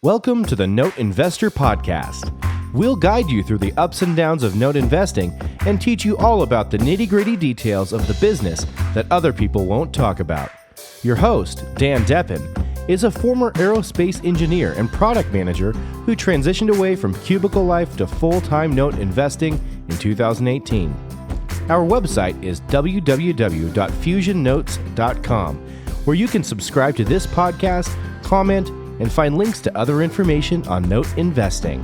Welcome to the Note Investor Podcast. We'll guide you through the ups and downs of note investing and teach you all about the nitty-gritty details of the business that other people won't talk about. Your host, Dan Deppen, is a former aerospace engineer and product manager who transitioned away from cubicle life to full-time note investing in 2018. Our website is www.fusionnotes.com, where you can subscribe to this podcast, comment, and find links to other information on note investing.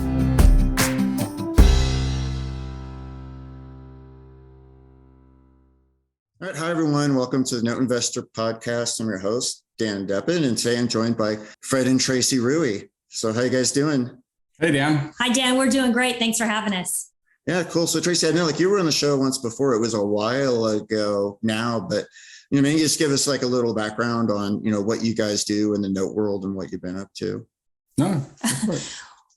All right, hi everyone. Welcome to the Note Investor Podcast. I'm your host, Dan Deppen, and today I'm joined by Fred and Tracy Rewey. So how you guys doing? Hey, Dan. Hi, Dan. We're doing great. Thanks for having us. Yeah, cool. So Tracy, I know you were on the show once before. It was a while ago now, but maybe just give us a little background on, what you guys do in the note world and what you've been up to. No.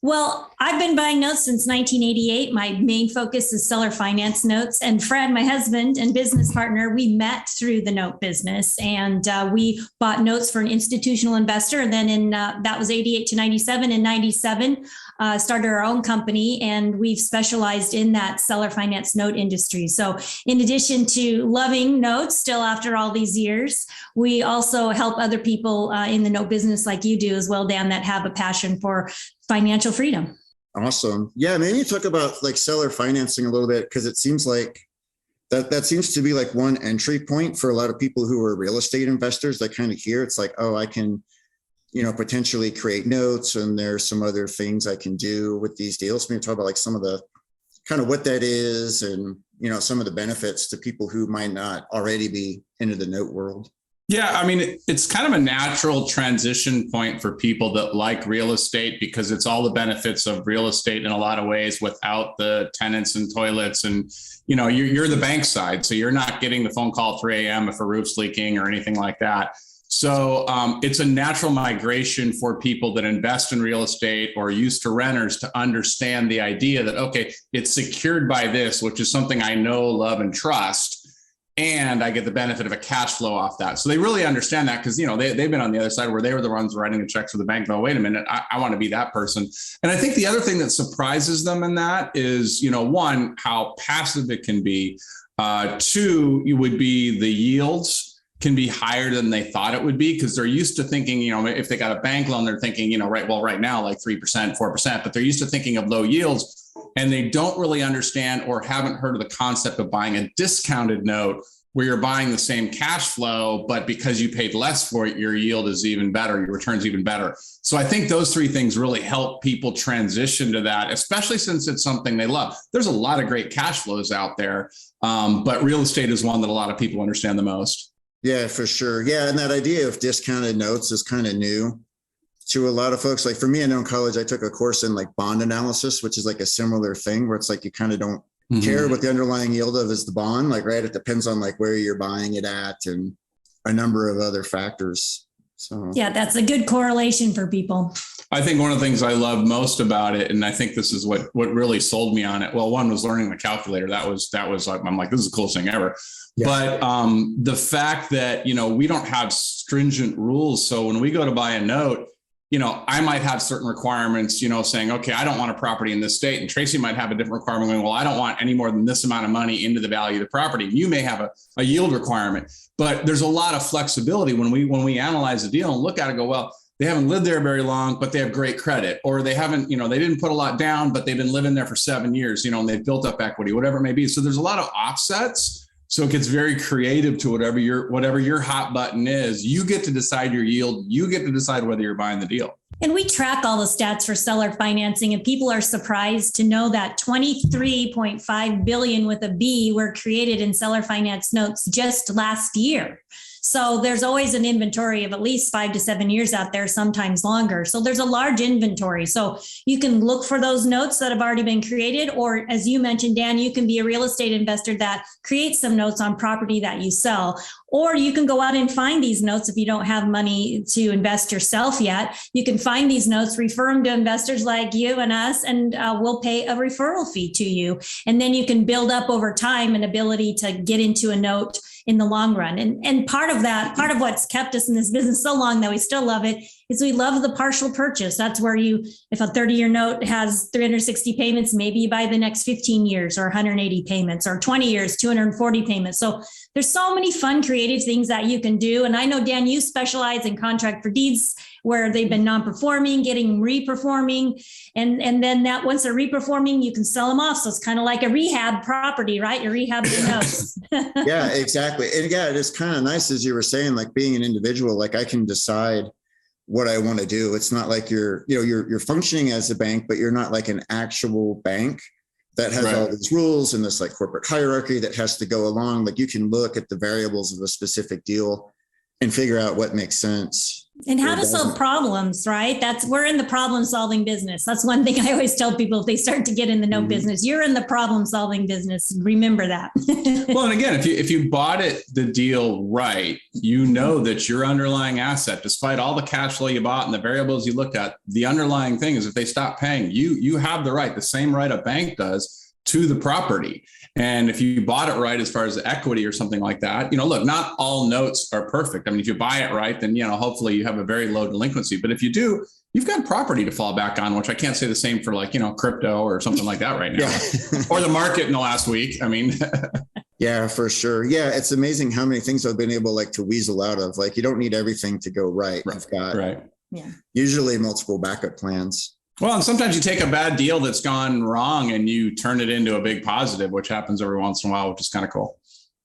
Well, I've been buying notes since 1988. My main focus is seller finance notes. And Fred, my husband and business partner, we met through the note business, and we bought notes for an institutional investor. And then that was 88 to 97. In 97, started our own company, and we've specialized in that seller finance note industry. So in addition to loving notes still after all these years, we also help other people in the note business like you do as well, Dan, that have a passion for financial freedom. Awesome. Yeah, maybe talk about seller financing a little bit, because it seems like that seems to be one entry point for a lot of people who are real estate investors that kind of hear it's I can potentially create notes, and there's some other things I can do with these deals. Maybe talk about some of the kind of what that is, and some of the benefits to people who might not already be into the note world. Yeah, I mean, it's kind of a natural transition point for people that like real estate, because it's all the benefits of real estate in a lot of ways without the tenants and toilets. And, you're the bank side, so you're not getting the phone call at 3 a.m. if a roof's leaking or anything like that. So it's a natural migration for people that invest in real estate or used to renters to understand the idea that, okay, it's secured by this, which is something I know, love, and trust. And I get the benefit of a cash flow off that. So they really understand that, because, they've been on the other side where they were the ones writing the checks for the bank. No, wait a minute, I want to be that person. And I think the other thing that surprises them in that is, one, how passive it can be. Two, it would be the yields can be higher than they thought it would be, because they're used to thinking, if they got a bank loan, they're thinking, right now, 3%, 4%, but they're used to thinking of low yields. And they don't really understand or haven't heard of the concept of buying a discounted note, where you're buying the same cash flow, but because you paid less for it, your yield is even better, your return's even better. So I think those three things really help people transition to that, especially since it's something they love. There's a lot of great cash flows out there, but real estate is one that a lot of people understand the most. Yeah, for sure. Yeah, and that idea of discounted notes is kind of new to a lot of folks. For me, I know in college, I took a course in bond analysis, which is a similar thing, where it's you kind of don't care what the underlying yield of is the bond, right? It depends on where you're buying it at and a number of other factors. So yeah, that's a good correlation for people. I think one of the things I love most about it, and I think this is what really sold me on it. Well, one was learning the calculator. That was I'm like, this is the coolest thing ever. Yeah. But the fact that, we don't have stringent rules. So when we go to buy a note, I might have certain requirements, saying, okay, I don't want a property in this state. And Tracy might have a different requirement going, well, I don't want any more than this amount of money into the value of the property. And you may have a yield requirement, but there's a lot of flexibility when we analyze the deal and look at it and go, well, they haven't lived there very long, but they have great credit, or they haven't, they didn't put a lot down, but they've been living there for 7 years, and they've built up equity, whatever it may be. So there's a lot of offsets. So it gets very creative to whatever your hot button is. You get to decide your yield. You get to decide whether you're buying the deal. And we track all the stats for seller financing, and people are surprised to know that 23.5 billion with a B were created in seller finance notes just last year. So there's always an inventory of at least 5 to 7 years out there, sometimes longer. So there's a large inventory. So you can look for those notes that have already been created, or as you mentioned, Dan, you can be a real estate investor that creates some notes on property that you sell. Or you can go out and find these notes if you don't have money to invest yourself yet. You can find these notes, refer them to investors like you and us, and we'll pay a referral fee to you. And then you can build up over time an ability to get into a note in the long run. And part of what's kept us in this business so long that we still love it is we love the partial purchase. That's where if a 30-year note has 360 payments, maybe you buy the next 15 years or 180 payments, or 20 years, 240 payments. So there's so many fun, creative things that you can do. And I know, Dan, you specialize in contract for deeds where they've been non-performing, getting reperforming. And then that once they're reperforming, you can sell them off. So it's kind of like a rehab property, right? You rehab the notes. Yeah, exactly. And yeah, it is kind of nice, as you were saying, like being an individual, like I can decide what I want to do. It's not like you're functioning as a bank, but you're not like an actual bank that has all these rules and this like corporate hierarchy that has to go along. Like you can look at the variables of a specific deal and figure out what makes sense. And how to solve problems, right? We're in the problem solving business. That's one thing I always tell people if they start to get in the note business, you're in the problem solving business. Remember that. Well, and again, if you bought the deal right, you know that your underlying asset, despite all the cash flow you bought and the variables you looked at, the underlying thing is if they stop paying, you have the same right a bank does to the property. And if you bought it right, as far as equity or something like that, look, not all notes are perfect. I mean, if you buy it right, then, hopefully you have a very low delinquency. But if you do, you've got property to fall back on, which I can't say the same for crypto or something like that right now, or the market in the last week. I mean, yeah, for sure. Yeah. It's amazing how many things I've been able to weasel out of. Like, you don't need everything to go right. You've got usually multiple backup plans. Well, and sometimes you take a bad deal that's gone wrong and you turn it into a big positive, which happens every once in a while, which is kind of cool.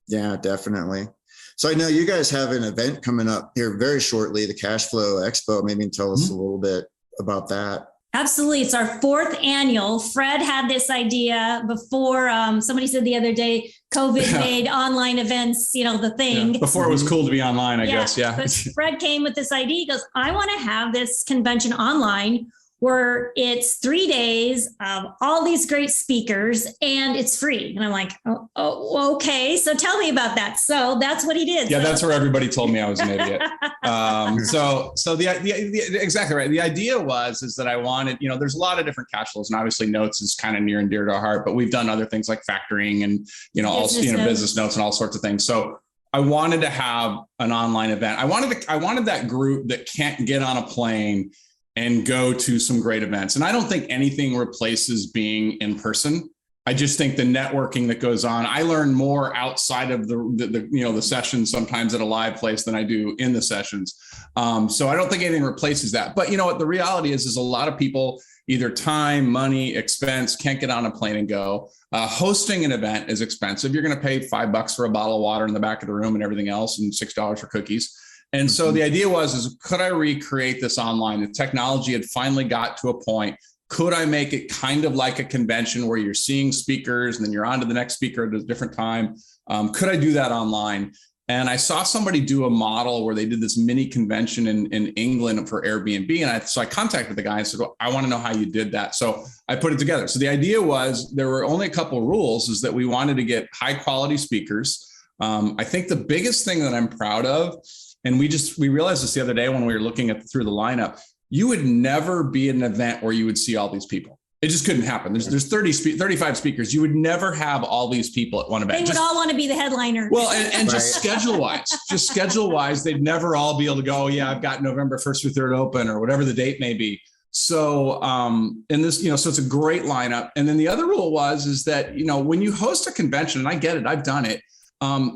Yeah, definitely. So I know you guys have an event coming up here very shortly, the Cash Flow Expo. Maybe tell us a little bit about that. Absolutely. It's our 4th annual. Fred had this idea before. Somebody said the other day, COVID made online events, the thing. Yeah. Before it was cool to be online, I guess. Yeah. But Fred came with this idea. He goes, I want to have this convention online where it's 3 days of all these great speakers and it's free. And I'm like, oh, okay. So tell me about that. So that's what he did. Yeah, that's where everybody told me I was an idiot. So the exactly right. The idea is that I wanted, there's a lot of different cash flows, and obviously notes is kind of near and dear to our heart, but we've done other things like factoring and, business notes and all sorts of things. So I wanted to have an online event. I wanted that group that can't get on a plane and go to some great events. And I don't think anything replaces being in person. I just think the networking that goes on, I learn more outside of the sessions sometimes at a live place than I do in the sessions. So I don't think anything replaces that. But you know what? The reality is a lot of people, either time, money, expense, can't get on a plane and go. Hosting an event is expensive. You're going to pay $5 for a bottle of water in the back of the room and everything else, and $6 for cookies. And so the idea is could I recreate this online? The technology had finally got to a point. Could I make it kind of like a convention where you're seeing speakers and then you're on to the next speaker at a different time? Could I do that online? And I saw somebody do a model where they did this mini convention in England for Airbnb. And so I contacted the guy and said, well, I want to know how you did that. So I put it together. So the idea was there were only a couple of rules, is that we wanted to get high quality speakers. I think the biggest thing that I'm proud of, and we realized this the other day when we were looking through the lineup, you would never be at an event where you would see all these people. It just couldn't happen. There's 35 speakers. You would never have all these people at one event. They would all want to be the headliner. Well, and just schedule wise, they'd never all be able to go, I've got November 1st through 3rd open, or whatever the date may be. So, in this, so it's a great lineup. And then the other rule is that, when you host a convention, and I get it, I've done it,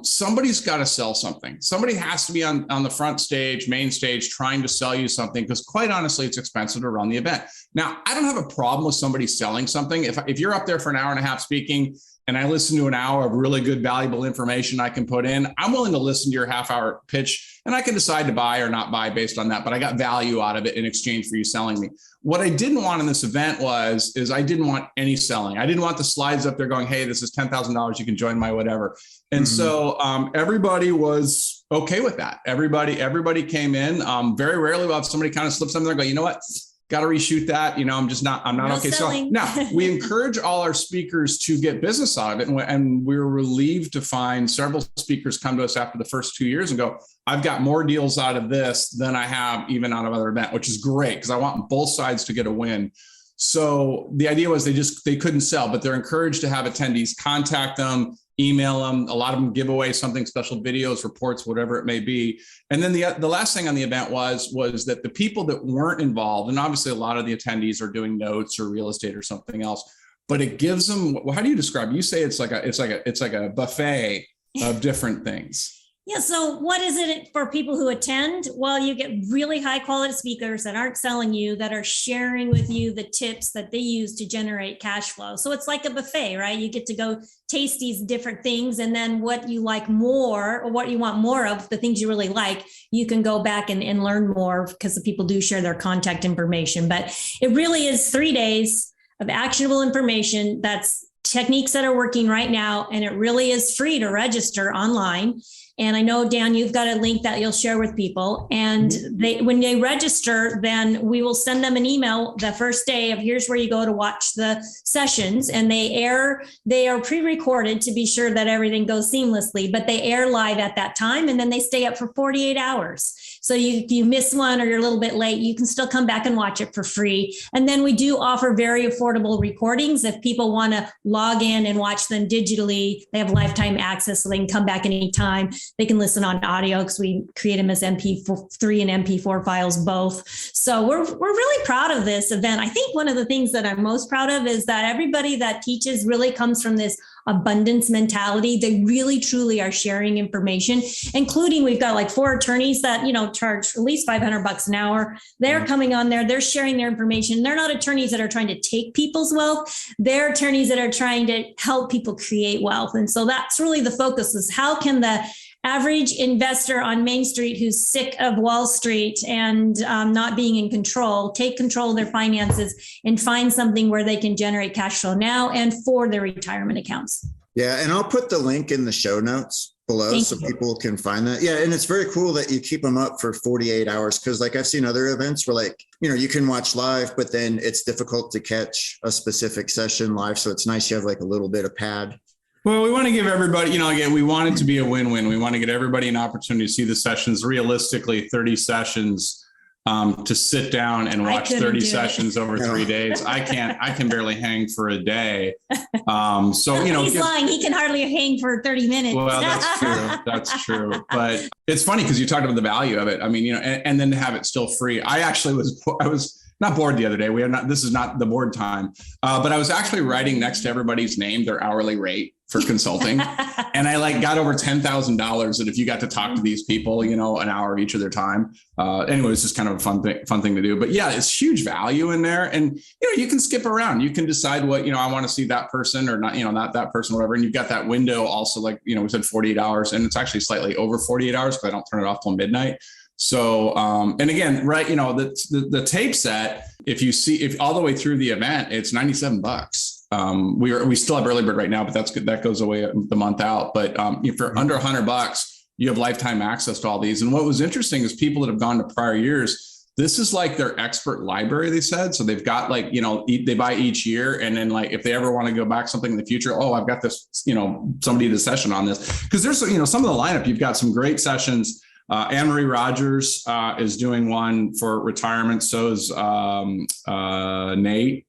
somebody's got to sell something. Somebody has to be on the front stage, main stage, trying to sell you something, because quite honestly, it's expensive to run the event. Now, I don't have a problem with somebody selling something. If you're up there for an hour and a half speaking, and I listen to an hour of really good, valuable information I can put in, I'm willing to listen to your half-hour pitch, and I can decide to buy or not buy based on that. But I got value out of it in exchange for you selling me. What I didn't want in this event is I didn't want any selling. I didn't want the slides up there going, hey, this is $10,000. You can join my whatever. And so everybody was okay with that. Everybody came in. Very rarely we'll have somebody kind of slip something there and go, you know what? Got to reshoot that. I'm not okay. Selling. So now we encourage all our speakers to get business out of it. And we were relieved to find several speakers come to us after the first 2 years and go, I've got more deals out of this than I have even out of other event, which is great, because I want both sides to get a win. So the idea was they couldn't sell, but they're encouraged to have attendees contact them, email them. A lot of them give away something special, videos, reports, whatever it may be. And then the last thing on the event was that the people that weren't involved, and obviously a lot of the attendees are doing notes or real estate or something else, but it gives them, well, how do you describe it? You say it's like a buffet of different things. Yeah. So what is it for people who attend? Well, you get really high quality speakers that aren't selling you, that are sharing with you the tips that they use to generate cash flow. So it's like a buffet, right? You get to go taste these different things. And then what you like more, or what you want more of, the things you really like, you can go back and learn more, because the people do share their contact information. But it really is 3 days of actionable information. That's techniques that are working right now. And it really is free to register online. And I know, Dan, you've got a link that you'll share with people. And when they register, then we will send them an email the first day of, here's where you go to watch the sessions. And they are pre-recorded to be sure that everything goes seamlessly, but they air live at that time. And then they stay up for 48 hours. So if you miss one or you're a little bit late, you can still come back and watch it for free. And then we do offer very affordable recordings. If people want to log in and watch them digitally, they have lifetime access, so they can come back anytime. They can listen on audio, because we create them as MP3 and MP4 files both. So we're really proud of this event. I think one of the things that I'm most proud of is that everybody that teaches really comes from this abundance mentality. They really truly are sharing information, including, we've got like 4 attorneys that, charge at least $500 an hour. They're coming on there, they're sharing their information. They're not attorneys that are trying to take people's wealth. They're attorneys that are trying to help people create wealth. And so that's really the focus, is how can the average investor on Main Street who's sick of Wall Street and not being in control, take control of their finances and find something where they can generate cash flow now and for their retirement accounts. Yeah. And I'll put the link in the show notes below so people can find that. Yeah. And it's very cool that you keep them up for 48 hours. Cause like I've seen other events where, like, you can watch live, but then it's difficult to catch a specific session live. So it's nice you have like a little bit of pad. Well, we want to give everybody, again, we want it to be a win-win. We want to get everybody an opportunity to see the sessions, realistically 30 sessions, to sit down and watch 30 sessions over 3 days. I can barely hang for a day. He's lying. He can hardly hang for 30 minutes. Well, that's true. That's true. But it's funny because you talked about the value of it. I mean, and then to have it still free. I was not bored the other day. This is not the board time, but I was actually writing next to everybody's name, their hourly rate for consulting. And I got over $10,000 that if you got to talk to these people, an hour of each of their time. Anyway, it's just kind of a fun thing to do, but yeah, it's huge value in there. And, you can skip around, you can decide what, I want to see that person or not, not that person, whatever. And you've got that window also, like, we said 48 hours, and it's actually slightly over 48 hours, but I don't turn it off till midnight. So, and again, right, the tape set, if all the way through the event, it's $97. We still have early bird right now, but that's good. That goes away the month out. But if you're under $100, you have lifetime access to all these. And what was interesting is people that have gone to prior years, this is like their expert library, they said. So they've got they buy each year. And then if they ever want to go back something in the future, I've got this, somebody did a session on this. Because there's, some of the lineup, you've got some great sessions. Anne-Marie Rogers is doing one for retirement. So is Nate.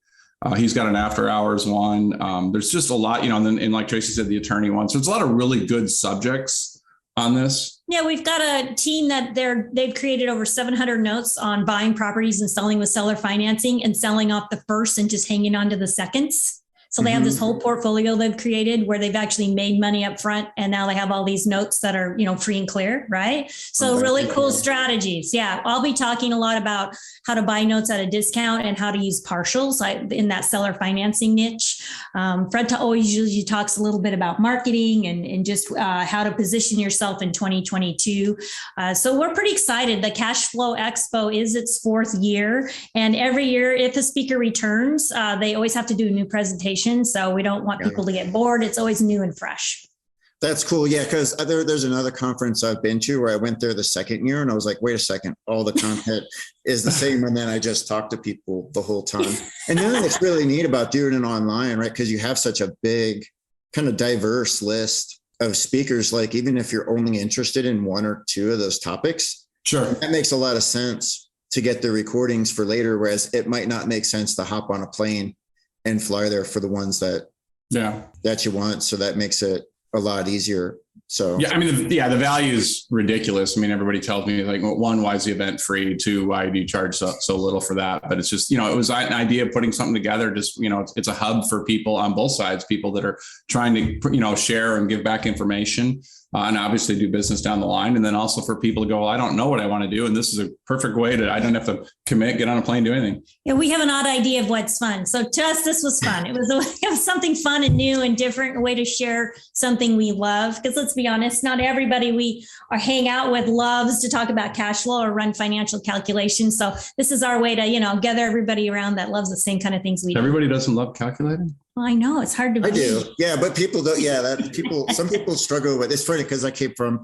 He's got an after hours one. There's just a lot, and like Tracy said, the attorney one. So it's a lot of really good subjects on this. Yeah, we've got a team that they've created over 700 notes on buying properties and selling with seller financing and selling off the first and just hanging on to the seconds. So they have this whole portfolio they've created where they've actually made money up front. And now they have all these notes that are, free and clear, right? So really cool strategies. Yeah. I'll be talking a lot about how to buy notes at a discount and how to use partials in that seller financing niche. Fred always usually talks a little bit about marketing and just how to position yourself in 2022. So we're pretty excited. The Cash Flow Expo is its 4th year. And every year, if a speaker returns, they always have to do a new presentation. So we don't want people to get bored. It's always new and fresh. That's cool. Yeah. Cause there's another conference I've been to where I went there the second year and I was like, wait a second, all the content is the same. And then I just talked to people the whole time. And then it's really neat about doing it online, right? Cause you have such a big kind of diverse list of speakers. Like even if you're only interested in 1 or 2 of those topics, sure, that makes a lot of sense to get the recordings for later. Whereas it might not make sense to hop on a plane and fly there for the ones that you want. So that makes it a lot easier. So yeah, I mean, the value is ridiculous. I mean, everybody tells me like, one, why is the event free? Two, why do you charge so little for that? But it's just, it was an idea of putting something together. Just, it's a hub for people on both sides, people that are trying to, share and give back information and obviously do business down the line. And then also for people to go, well, I don't know what I want to do. And this is a perfect way I don't have to commit, get on a plane, do anything. Yeah, we have an odd idea of what's fun. So to us, this was fun. It was something fun and new and different, a way to share something we love. Because let's be honest, not everybody we hang out with loves to talk about cash flow or run financial calculations. So this is our way to, gather everybody around that loves the same kind of things we do. Everybody doesn't love calculating? Well, I know it's hard to believe. I do. Yeah. But people don't. Yeah. Some people struggle with it's funny because I came from,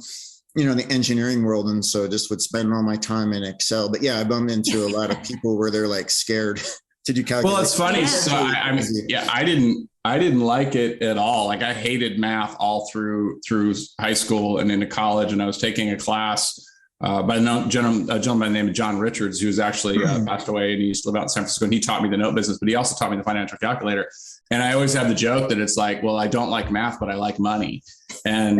the engineering world. And so just would spend all my time in Excel. But yeah, I bump into a lot of people where they're like scared to do calculations. Well, it's funny. Yeah. So I didn't like it at all. Like I hated math all through high school and into college. And I was taking a class by a gentleman by the name of John Richards, who was actually passed away, and he used to live out in San Francisco. And he taught me the note business, but he also taught me the financial calculator. And I always have the joke that it's like, well, I don't like math, but I like money. And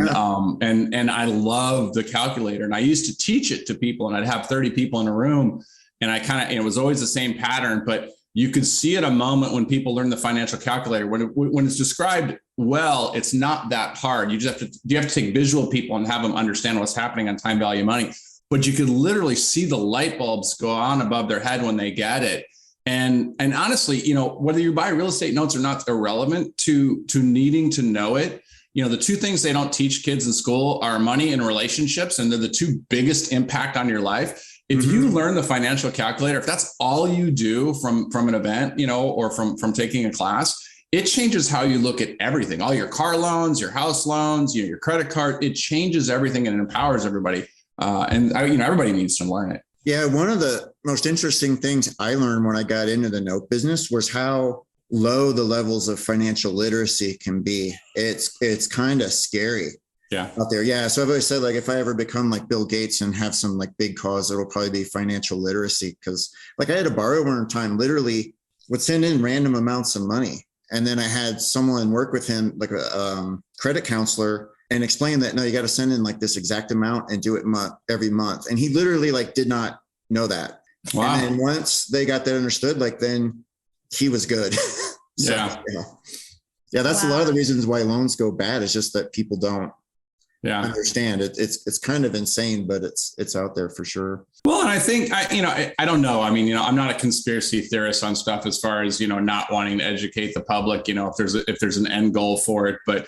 and I love the calculator. And I used to teach it to people, and I'd have 30 people in a room, and it was always the same pattern, but you could see at a moment when people learn the financial calculator, when it's described well, it's not that hard. You have to take visual people and have them understand what's happening on time value money. But you could literally see the light bulbs go on above their head when they get it. And honestly, whether you buy real estate notes or not, irrelevant to needing to know it. The two things they don't teach kids in school are money and relationships, and they're the two biggest impact on your life. If you learn the financial calculator, if that's all you do from an event, or from taking a class, it changes how you look at everything, all your car loans, your house loans, your credit card. It changes everything and it empowers everybody. And everybody needs to learn it. Yeah. One of the most interesting things I learned when I got into the note business was how low the levels of financial literacy can be. It's kind of scary. Yeah. Out there. Yeah. So I've always said, like, if I ever become like Bill Gates and have some like big cause, it'll probably be financial literacy. Cause like I had to borrow one time, literally would send in random amounts of money. And then I had someone work with him, like a credit counselor, and explain that, no, you got to send in like this exact amount and do it every month. And he literally like did not know that. Wow. And then once they got that understood, like then he was good. So, yeah. That's a lot of the reasons why loans go bad. It's just that people don't understand it. It's kind of insane, but it's out there for sure. Well, and I think I don't know. I mean, I'm not a conspiracy theorist on stuff as far as, not wanting to educate the public, if there's an end goal for it, but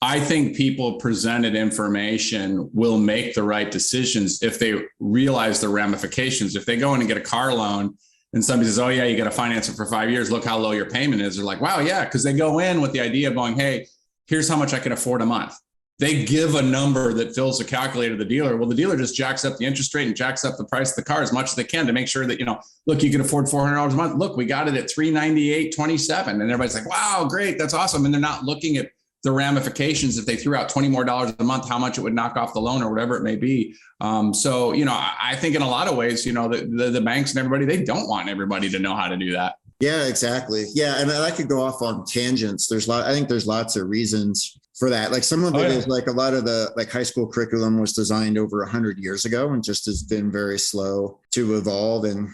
I think people presented information will make the right decisions if they realize the ramifications. If they go in and get a car loan and somebody says, oh yeah, you got to finance it for 5 years, look how low your payment is. They're like, wow, yeah. Cause they go in with the idea of going, hey, here's how much I can afford a month. They give a number that fills the calculator to the dealer. Well, the dealer just jacks up the interest rate and jacks up the price of the car as much as they can to make sure that, look, you can afford $400 a month. Look, we got it at $398.27. And everybody's like, wow, great. That's awesome. And they're not looking at the ramifications. If they threw out $20 more a month, how much it would knock off the loan or whatever it may be. So, I think in a lot of ways, the banks and everybody, they don't want everybody to know how to do that. Yeah, exactly. Yeah. And I could go off on tangents. I think there's lots of reasons for that. Like some of it is like a lot of the like high school curriculum was designed over 100 years ago and just has been very slow to evolve. And,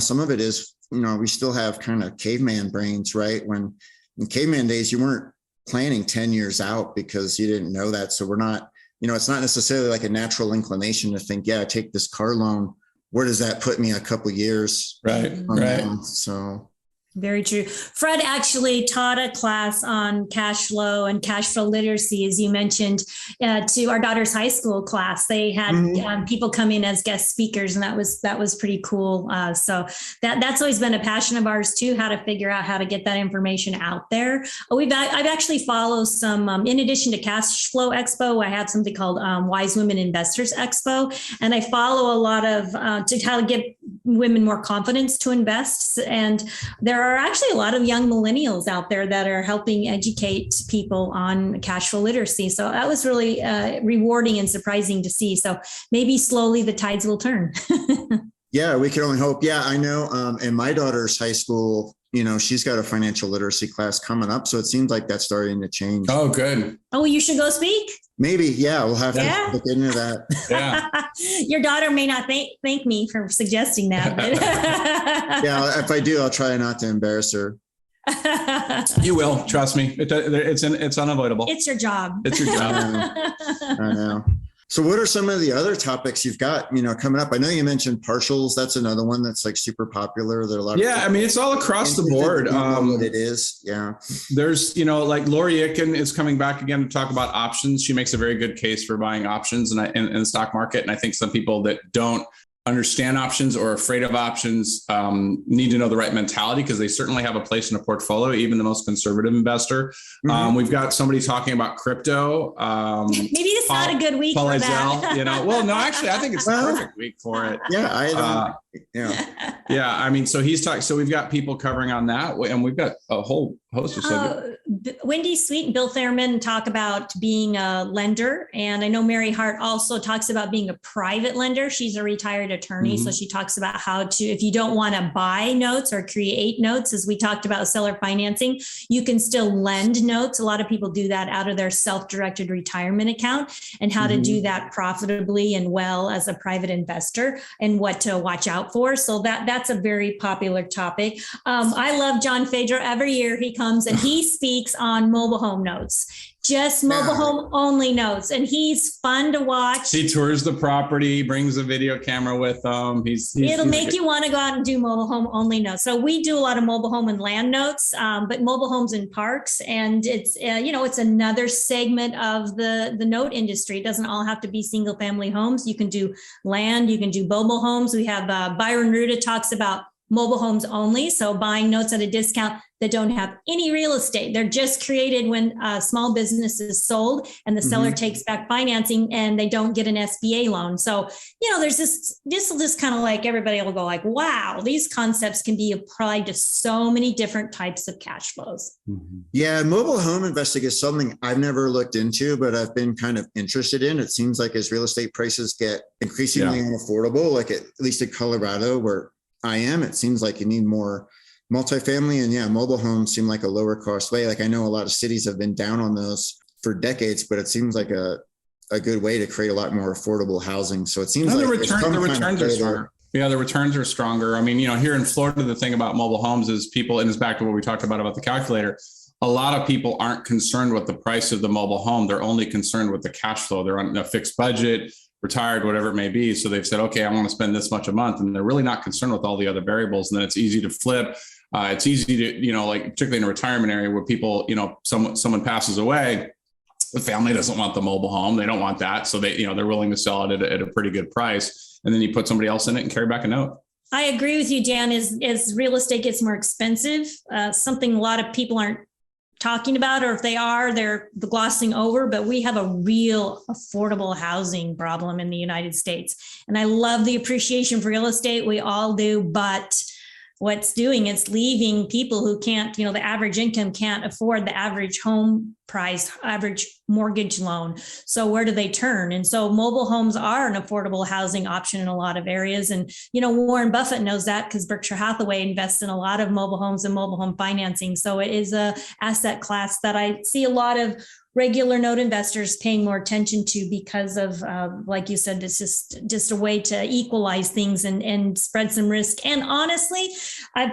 some of it is, we still have kind of caveman brains, right? When in caveman days, you weren't planning 10 years out because you didn't know that. So we're not, it's not necessarily like a natural inclination to think, yeah, take this car loan. Where does that put me a couple years? Right. So. Very true. Fred actually taught a class on cash flow and cash flow literacy, as you mentioned, to our daughter's high school class. They had people come in as guest speakers, and that was pretty cool. So that's always been a passion of ours too, how to figure out how to get that information out there. I've actually followed some, in addition to Cash Flow Expo, I have something called Wise Women Investors Expo, and I follow a lot of to how to get women more confidence to invest. And there are actually a lot of young millennials out there that are helping educate people on cash flow literacy. So that was really rewarding and surprising to see. So maybe slowly the tides will turn. Yeah, we can only hope. Yeah, I know in my daughter's high school, she's got a financial literacy class coming up. So it seems like that's starting to change. Oh, good. Oh, you should go speak. Maybe. Yeah. We'll have to look into that. Yeah. Your daughter may not thank me for suggesting that. But Yeah. If I do, I'll try not to embarrass her. You will, trust me. It's unavoidable. It's your job. It's your job. I know. So what are some of the other topics you've got, coming up? I know you mentioned partials. That's another one that's like super popular. There are a lot of it's all across the board. What it is. Yeah. There's, like Lori Icken is coming back again to talk about options. She makes a very good case for buying options in the stock market. And I think some people that don't understand options or are afraid of options need to know the right mentality, because they certainly have a place in a portfolio, even the most conservative investor. Mm-hmm. We've got somebody talking about crypto. Maybe it's not a good week for that. Well, no, actually, I think it's the perfect week for it. Yeah, yeah. I mean, so he's talking. So we've got people covering on that, and we've got a whole host of subjects. Wendy Sweet and Bill Thurman talk about being a lender, and I know Mary Hart also talks about being a private lender. She's a retired attorney, so she talks about how to, if you don't want to buy notes or create notes, as we talked about seller financing, you can still lend notes. A lot of people do that out of their self-directed retirement account, and how to do that profitably and well as a private investor, and what to watch out for. So that's a very popular topic. I love John Phaedra. Every year he comes and he speaks on mobile home notes, just mobile home only notes. And he's fun to watch. He tours the property, brings a video camera with him. It'll make you want to go out and do mobile home only notes. So we do a lot of mobile home and land notes, but mobile homes and parks. And it's, it's another segment of the note industry. It doesn't all have to be single family homes. You can do land, you can do mobile homes. We have Byron Ruda talks about mobile homes only. So buying notes at a discount that don't have any real estate. They're just created when a small business is sold and the seller takes back financing and they don't get an SBA loan. So, there's this will just kind of like, everybody will go like, wow, these concepts can be applied to so many different types of cash flows. Yeah. Mobile home investing is something I've never looked into, but I've been kind of interested in. It seems like as real estate prices get increasingly unaffordable, like at least in Colorado where I am, it seems like you need more multifamily, and mobile homes seem like a lower cost way. Like I know a lot of cities have been down on those for decades, but it seems like a good way to create a lot more affordable housing. So it seems like the returns are stronger. Yeah, the returns are stronger. I mean, here in Florida, the thing about mobile homes is people, and it's back to what we talked about the calculator. A lot of people aren't concerned with the price of the mobile home. They're only concerned with the cash flow. They're on a fixed budget, retired, whatever it may be. So they've said, okay, I want to spend this much a month. And they're really not concerned with all the other variables. And then it's easy to flip. It's easy to, like particularly in a retirement area where people, someone passes away, the family doesn't want the mobile home. They don't want that. So they, they're willing to sell it at a pretty good price. And then you put somebody else in it and carry back a note. I agree with you, Dan. As real estate gets more expensive, something a lot of people aren't talking about, or if they are, they're glossing over, but we have a real affordable housing problem in the United States. And I love the appreciation for real estate. We all do, but what's doing, it's leaving people who can't, the average income can't afford the average home price, average mortgage loan. So where do they turn? And so mobile homes are an affordable housing option in a lot of areas. And, Warren Buffett knows that because Berkshire Hathaway invests in a lot of mobile homes and mobile home financing. So it is a asset class that I see a lot of regular note investors paying more attention to because of, like you said, it's just a way to equalize things and spread some risk. And honestly,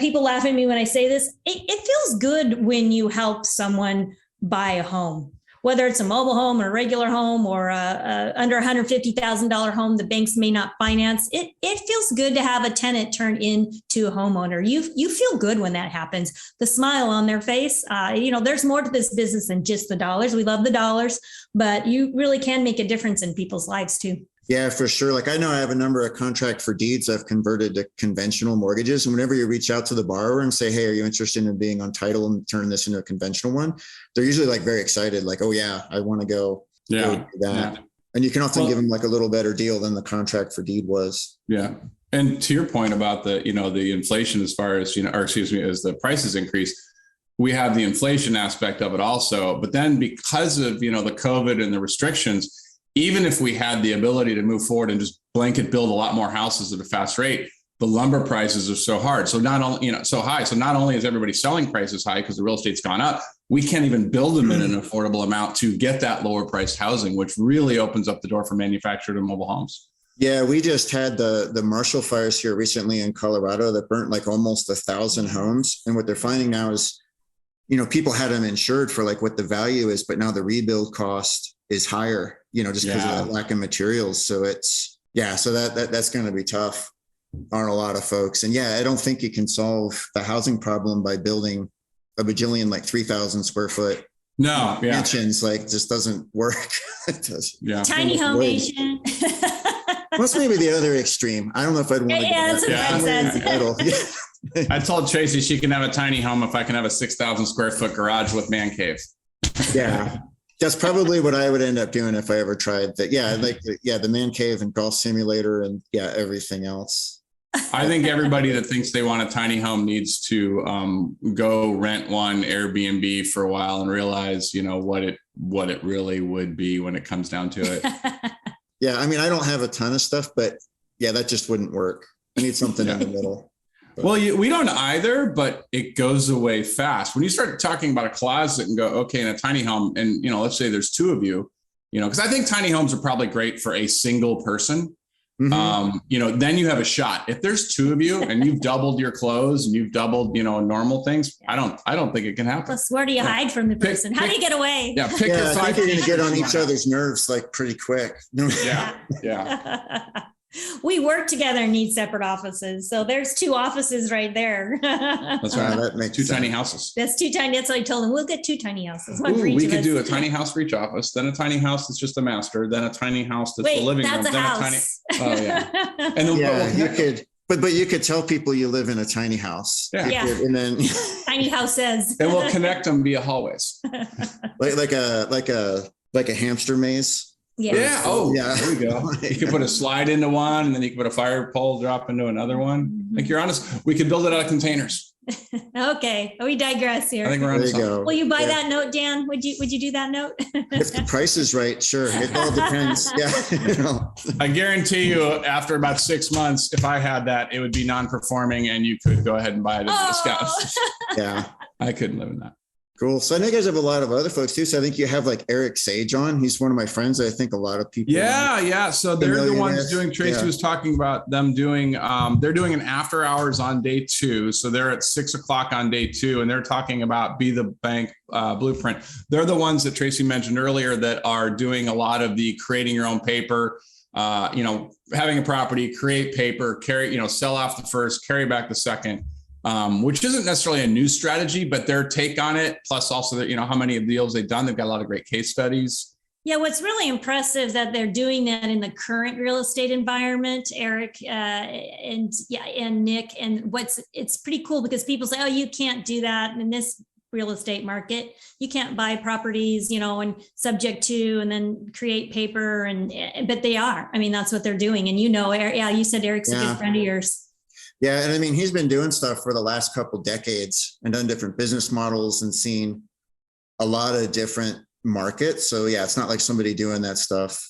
people laugh at me when I say this. It feels good when you help someone buy a home, whether it's a mobile home or a regular home or under $150,000 home the banks may not finance. It feels good to have a tenant turn into a homeowner. You feel good when that happens. The smile on their face. There's more to this business than just the dollars. We love the dollars, but you really can make a difference in people's lives too. Yeah, for sure. Like I know I have a number of contract for deeds I've converted to conventional mortgages. And whenever you reach out to the borrower and say, hey, are you interested in being on title and turning this into a conventional one? They're usually like very excited, like, oh yeah, I want to go do that. Yeah. And you can often give them like a little better deal than the contract for deed was. Yeah. And to your point about the inflation as far as, as the prices increase, we have the inflation aspect of it also. But then because of, the COVID and the restrictions, even if we had the ability to move forward and just blanket build a lot more houses at a fast rate, the lumber prices are so hard. So not only, so high. So not only is everybody's selling prices high because the real estate's gone up, we can't even build them in an affordable amount to get that lower priced housing, which really opens up the door for manufactured and mobile homes. Yeah, we just had the Marshall fires here recently in Colorado that burnt like almost 1,000 homes. And what they're finding now is, people had them insured for like what the value is, but now the rebuild cost is higher, just because of that lack of materials. So so that's going to be tough on a lot of folks. And I don't think you can solve the housing problem by building a bajillion, like 3,000 square foot mansions. Like, just doesn't work. It does. Yeah. Tiny home nation. What's maybe the other extreme? I don't know if I'd want to. That's what Fred says. I told Tracy she can have a tiny home if I can have a 6,000 square foot garage with man cave. Yeah, that's probably what I would end up doing if I ever tried that. The man cave and golf simulator and everything else. I think everybody that thinks they want a tiny home needs to go rent one Airbnb for a while and realize, what it really would be when it comes down to it. Yeah, I mean, I don't have a ton of stuff, but that just wouldn't work. I need something in the middle. But. Well, we don't either, but it goes away fast. When you start talking about a closet and go, okay, in a tiny home, and, let's say there's two of you, because I think tiny homes are probably great for a single person. Mm-hmm. Then you have a shot. If there's two of you and you've doubled your clothes and you've doubled, normal things, I don't think it can happen. Plus, where do you hide from the person? How do you get away? Yeah, pick your I think you're going to get on each other's nerves like pretty quick. Yeah. We work together and need separate offices. So there's two offices right there. That's right. That makes two tiny houses. That's too tiny. That's what I told them. We'll get two tiny houses. We could do a tiny house for each office, then a tiny house that's just a master, then a tiny house that's the living room. That's a house. And then you could. But you could tell people you live in a tiny house. Yeah. And then tiny houses. And we'll connect them via hallways. like a hamster maze. Yeah. Oh, yeah. There we go. You could put a slide into one, and then you could put a fire pole drop into another one. Mm-hmm. Like, you're honest, we could build it out of containers. Okay, we digress here. I think we're on. There you go. Will you buy that note, Dan? Would you do that note? If the price is right, sure. It all depends. Yeah. I guarantee you, after about 6 months, if I had that, it would be non-performing, and you could go ahead and buy it at a discount. Yeah, I couldn't live in that. Cool. So I know you guys have a lot of other folks too. So I think you have like Eric Sage on. He's one of my friends. I think a lot of people. Yeah. So they're the ones doing, Tracy was talking about them doing, they're doing an after hours on day 2. So they're at 6:00 on day 2, and they're talking about Be the Bank blueprint. They're the ones that Tracy mentioned earlier that are doing a lot of the creating your own paper, having a property, create paper, carry, sell off the first, carry back the second. Which isn't necessarily a new strategy, but their take on it, plus also that, how many deals they've done. They've got a lot of great case studies. Yeah, what's really impressive that they're doing that in the current real estate environment, Eric and Nick. And it's pretty cool because people say, oh, you can't do that in this real estate market. You can't buy properties, and subject to, and then create paper. But they are. I mean, that's what they're doing. And you said Eric's a good friend of yours. Yeah. And I mean, he's been doing stuff for the last couple decades and done different business models and seen a lot of different markets. So it's not like somebody doing that stuff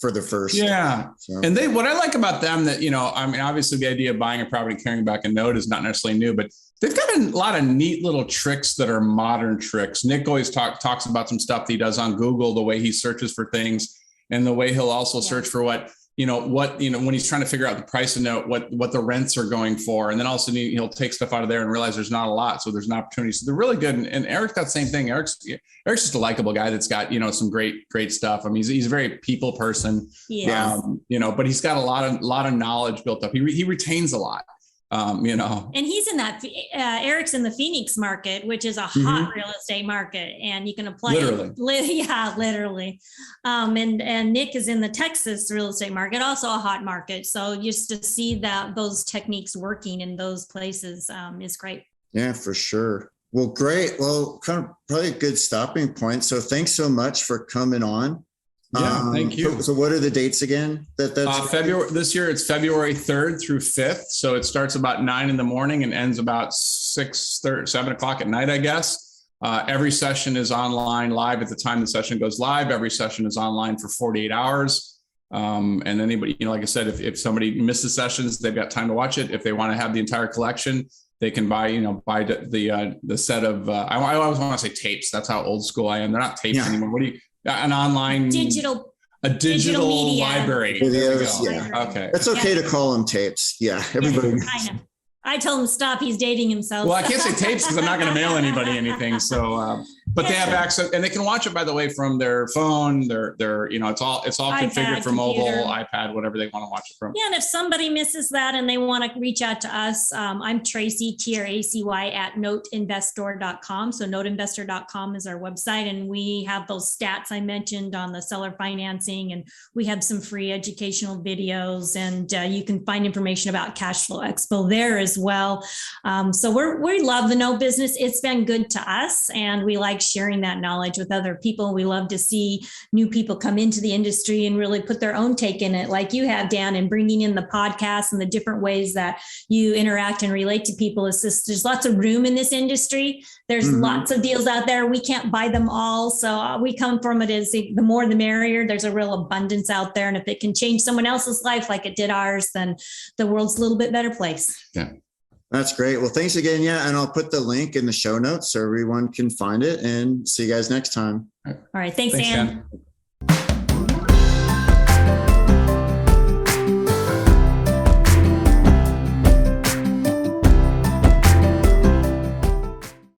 for the first. Yeah. So. And what I like about them that, I mean, obviously the idea of buying a property, carrying back a note is not necessarily new, but they've got a lot of neat little tricks that are modern tricks. Nick always talks about some stuff that he does on Google, the way he searches for things and the way he'll also search for when he's trying to figure out the price of note, what the rents are going for. And then all of a sudden he'll take stuff out of there and realize there's not a lot. So there's an opportunity. So they're really good. And Eric's got the same thing. Eric's just a likable guy that's got, some great stuff. I mean, he's a very people person, but he's got a lot of knowledge built up. He retains a lot. And he's in that, Eric's in the Phoenix market, which is a hot real estate market, and you can apply literally. And Nick is in the Texas real estate market, also a hot market. So just to see that those techniques working in those places is great. Yeah, for sure. Well, great. Well, kind of probably a good stopping point. So thanks so much for coming on. Yeah, thank you. So what are the dates again? That's February. This year it's February 3rd through 5th. So it starts about 9 a.m. and ends about 7 o'clock at night, I guess. Every session is online live at the time the session goes live. Every session is online for 48 hours. And anybody, like I said, if somebody misses sessions, they've got time to watch it. If they want to have the entire collection, they can buy the set of, I always want to say tapes. That's how old school I am. They're not tapes anymore. What do you, an online a digital media library. Videos, yeah. Okay. It's okay to call them tapes. Yeah. Everybody. I know. I told him stop. He's dating himself. Well, I can't say tapes because I'm not going to mail anybody anything. So, but they have access, and they can watch it, by the way, from their phone. Their it's all iPad, configured for computer. mobile, iPad, whatever they want to watch it from. Yeah, and if somebody misses that and they want to reach out to us, I'm Tracy, TRACY at noteinvestor.com. So noteinvestor.com is our website, and we have those stats I mentioned on the seller financing, and we have some free educational videos, and you can find information about Cash Flow Expo there as well. So we love the note business. It's been good to us, and we like sharing that knowledge with other people. We love to see new people come into the industry and really put their own take in it, like you have, Dan, and bringing in the podcast and the different ways that you interact and relate to people. It's just, there's lots of room in this industry. There's lots of deals out there. We can't buy them all. So we come from it as the more the merrier. There's a real abundance out there. And if it can change someone else's life like it did ours, then the world's a little bit better place. Yeah. That's great. Well, thanks again. Yeah. And I'll put the link in the show notes so everyone can find it, and see you guys next time. All right. Thanks, Dan.